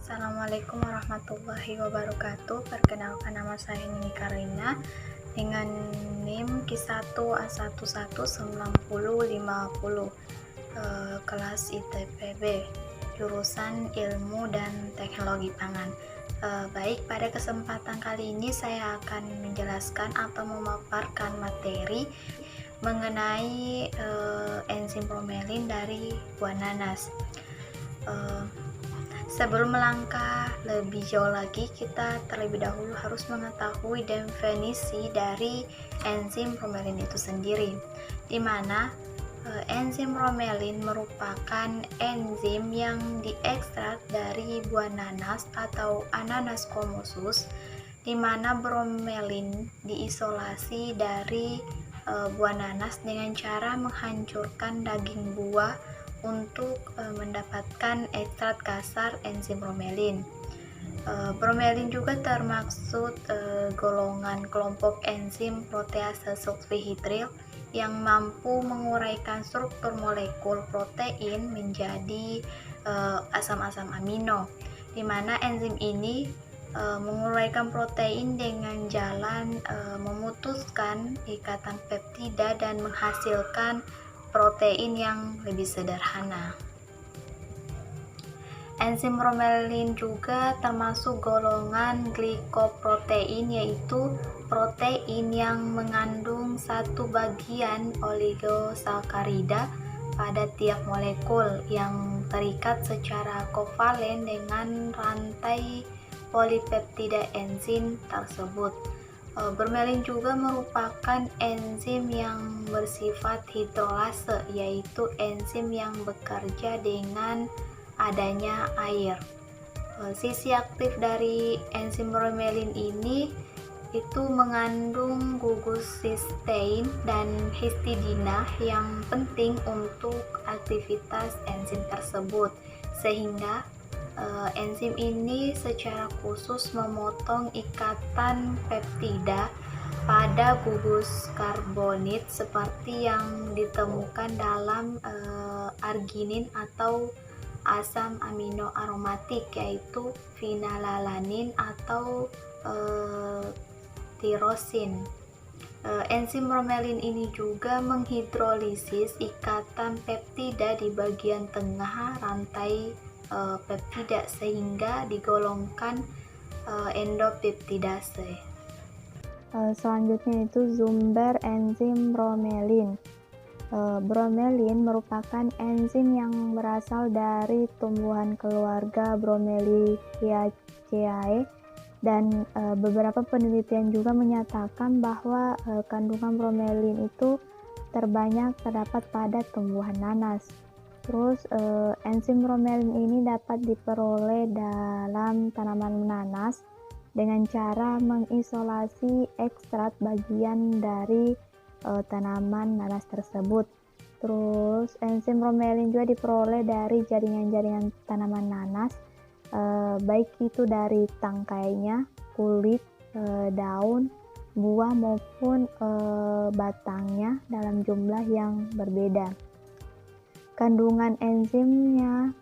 Assalamualaikum warahmatullahi wabarakatuh. Perkenalkan, nama saya Nini Karina dengan NIM Q1A119050, kelas ITPB, jurusan Ilmu dan Teknologi Pangan. Baik, pada kesempatan kali ini saya akan menjelaskan atau memaparkan materi mengenai enzim bromelin dari buah nanas. Sebelum melangkah lebih jauh lagi, kita terlebih dahulu harus mengetahui definisi dari enzim bromelin itu sendiri, di mana enzim bromelin merupakan enzim yang diekstrak dari buah nanas atau Ananascomosus, di mana bromelin diisolasi dari buah nanas dengan cara menghancurkan daging buah untuk mendapatkan ekstrak kasar enzim bromelin. Bromelin juga termaksud golongan kelompok enzim protease sulfihidril yang mampu menguraikan struktur molekul protein menjadi asam-asam amino, di mana enzim ini menguraikan protein dengan jalan memutuskan ikatan peptida dan menghasilkan protein yang lebih sederhana. Enzim bromelin juga termasuk golongan glikoprotein, yaitu protein yang mengandung satu bagian oligosakarida pada tiap molekul yang terikat secara kovalen dengan rantai polipeptida enzim tersebut. Bromelin juga merupakan enzim yang bersifat hidrolase, yaitu enzim yang bekerja dengan adanya air. Sisi aktif dari enzim bromelin ini itu mengandung gugus sistein dan histidina yang penting untuk aktivitas enzim tersebut, sehingga enzim ini secara khusus memotong ikatan peptida pada gugus karbonit seperti yang ditemukan dalam arginin atau asam amino aromatik, yaitu phenylalanin atau tirosin. Enzim bromelin ini juga menghidrolisis ikatan peptida di bagian tengah rantai peptida sehingga digolongkan endopeptidase. Selanjutnya itu sumber enzim bromelin. Bromelin merupakan enzim yang berasal dari tumbuhan keluarga Bromeliaceae, dan beberapa penelitian juga menyatakan bahwa kandungan bromelin itu terbanyak terdapat pada tumbuhan nanas. Terus enzim bromelin ini dapat diperoleh dalam tanaman nanas dengan cara mengisolasi ekstrak bagian dari tanaman nanas tersebut. Terus enzim bromelin juga diperoleh dari jaringan-jaringan tanaman nanas, baik itu dari tangkainya, kulit, daun, buah maupun batangnya dalam jumlah yang berbeda. Kandungan enzimnya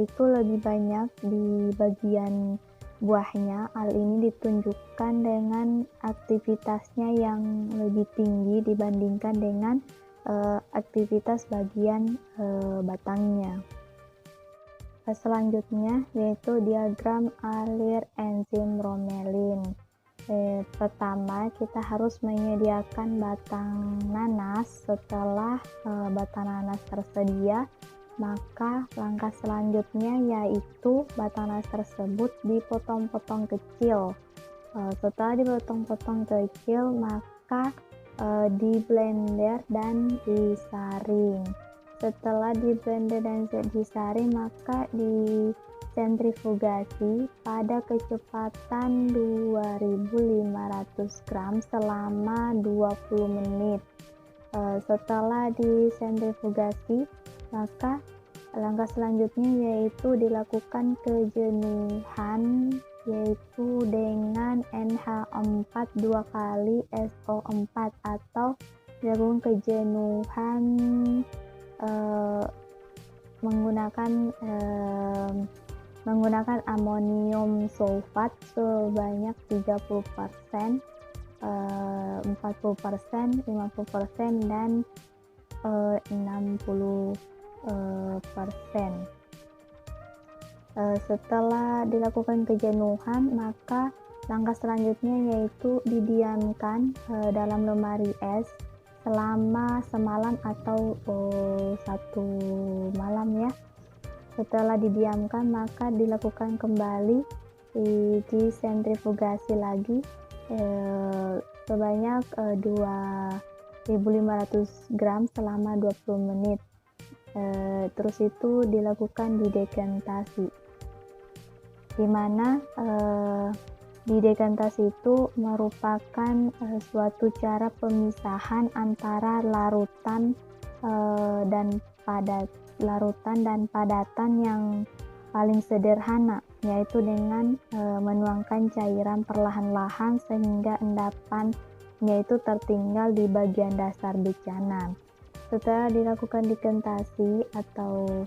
itu lebih banyak di bagian buahnya. Hal ini ditunjukkan dengan aktivitasnya yang lebih tinggi dibandingkan dengan aktivitas bagian batangnya. Selanjutnya yaitu diagram alir enzim bromelin. Pertama, kita harus menyediakan batang nanas. Setelah batang nanas tersedia, maka langkah selanjutnya yaitu batang nanas tersebut dipotong-potong kecil. Setelah dipotong-potong kecil, maka di blender dan disaring. Setelah di blender dan disaring, maka disentrifugasi pada kecepatan 2500 gram selama 20 menit. Setelah disentrifugasi, maka langkah selanjutnya yaitu dilakukan kejenuhan, yaitu dengan NH4 2 kali SO4, atau dilakukan kejenuhan menggunakan menggunakan amonium sulfat sebanyak 30%, 40%, 50%, dan 60%. Setelah dilakukan kejenuhan, maka langkah selanjutnya yaitu didiamkan dalam lemari es selama semalam atau 1 malam ya. Setelah didiamkan, maka dilakukan kembali di sentrifugasi lagi sebanyak 2.500 gram selama 20 menit. Terus itu dilakukan didekantasi, di mana didekantasi itu merupakan suatu cara pemisahan antara larutan dan padatan yang paling sederhana, yaitu dengan menuangkan cairan perlahan-lahan sehingga endapannya itu tertinggal di bagian dasar bejana. Setelah dilakukan dekantasi atau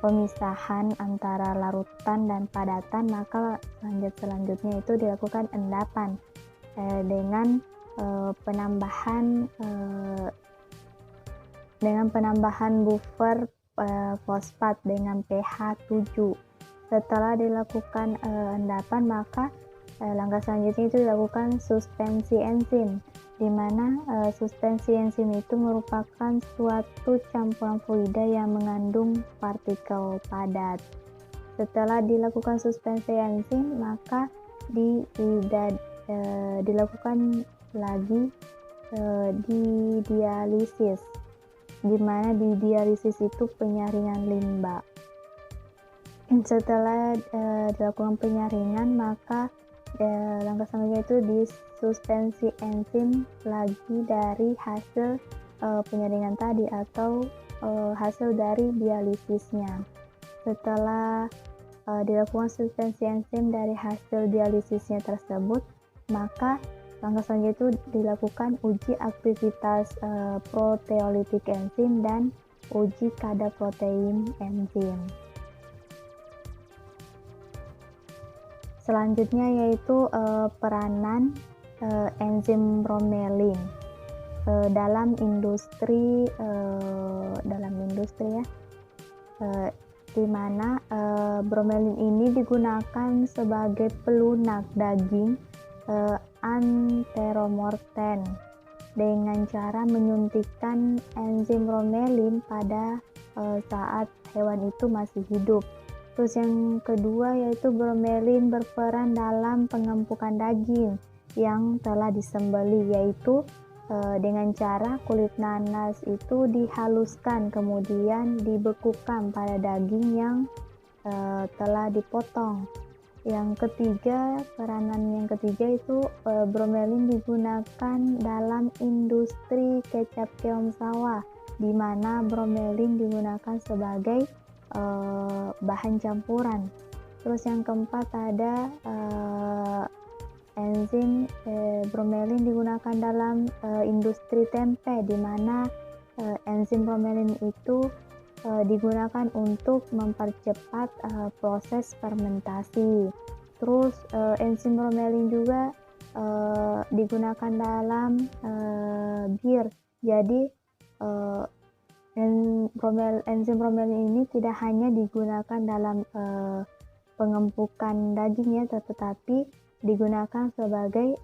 pemisahan antara larutan dan padatan, maka selanjutnya itu dilakukan endapan dengan penambahan buffer fosfat dengan pH 7. Setelah dilakukan endapan, maka langkah selanjutnya itu dilakukan suspensi enzim, di mana suspensi enzim itu merupakan suatu campuran fluida yang mengandung partikel padat. Setelah dilakukan suspensi enzim, maka dilakukan lagi di dialisis, di mana di dialisis itu penyaringan limba. Setelah dilakukan penyaringan, maka langkah selanjutnya itu disuspensi enzim lagi dari hasil penyaringan tadi atau hasil dari dialisisnya. Setelah dilakukan suspensi enzim dari hasil dialisisnya tersebut, maka langkah selanjutnya itu dilakukan uji aktivitas proteolitik enzim dan uji kadar protein enzim. Selanjutnya yaitu peranan enzim bromelin dalam industri ya, di mana bromelin ini digunakan sebagai pelunak daging anteromorten dengan cara menyuntikkan enzim bromelin pada saat hewan itu masih hidup. Terus yang kedua yaitu bromelin berperan dalam pengempukan daging yang telah disembelih, yaitu dengan cara kulit nanas itu dihaluskan kemudian dibekukan pada daging yang telah dipotong. Peranan yang ketiga itu bromelin digunakan dalam industri kecap keong sawah, di mana bromelin digunakan sebagai bahan campuran. Terus yang keempat ada enzim bromelin digunakan dalam industri tempe, di mana enzim bromelin itu digunakan untuk mempercepat proses fermentasi. Terus enzim bromelin juga digunakan dalam bir. Jadi enzim bromelin ini tidak hanya digunakan dalam pengempukan daging ya, tetapi digunakan sebagai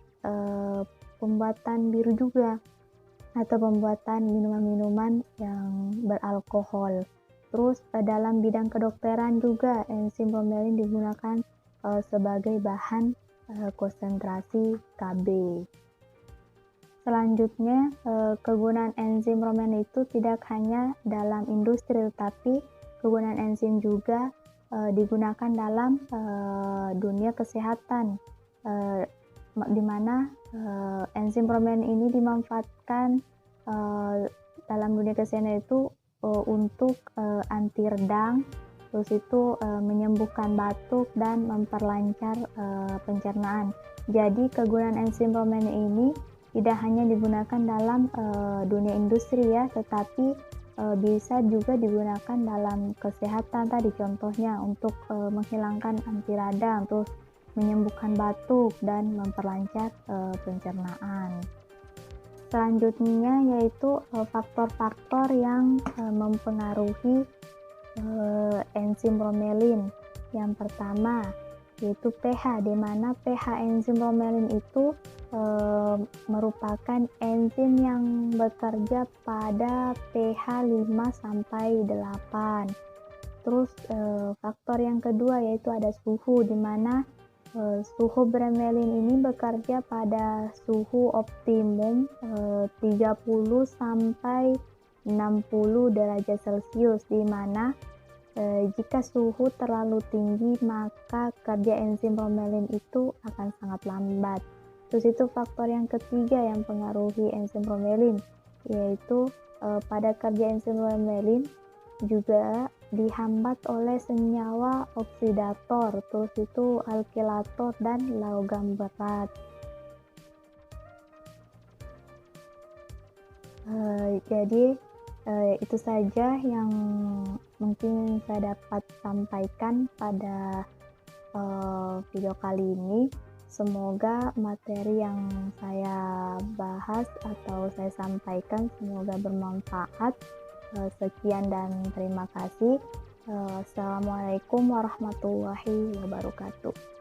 pembuatan bir juga atau pembuatan minuman-minuman yang beralkohol. Terus dalam bidang kedokteran juga enzim bromelin digunakan sebagai bahan konsentrasi Kb. Selanjutnya, kegunaan enzim bromelin itu tidak hanya dalam industri, tetapi kegunaan enzim juga digunakan dalam dunia kesehatan, di mana enzim bromelin ini dimanfaatkan dalam dunia kesehatan itu untuk anti radang, terus itu menyembuhkan batuk dan memperlancar pencernaan. Jadi kegunaan enzim bromelin ini tidak hanya digunakan dalam dunia industri ya, tetapi bisa juga digunakan dalam kesehatan tadi, contohnya untuk menghilangkan anti radang, terus menyembuhkan batuk dan memperlancar pencernaan. Selanjutnya yaitu faktor-faktor yang mempengaruhi enzim bromelin. Yang pertama yaitu pH, di mana pH enzim bromelin itu merupakan enzim yang bekerja pada pH 5 sampai 8. Terus faktor yang kedua yaitu ada suhu, di mana suhu bromelin ini bekerja pada suhu optimum 30 sampai 60 derajat Celcius, di mana jika suhu terlalu tinggi maka kerja enzim bromelin itu akan sangat lambat. Terus itu faktor yang ketiga yang mempengaruhi enzim bromelin, yaitu pada kerja enzim bromelin juga dihambat oleh senyawa oksidator, terus itu alkilator dan logam berat. Jadi itu saja yang mungkin saya dapat sampaikan pada video kali ini. Semoga materi yang saya bahas atau saya sampaikan semoga bermanfaat. Sekian dan terima kasih. Assalamualaikum warahmatullahi wabarakatuh.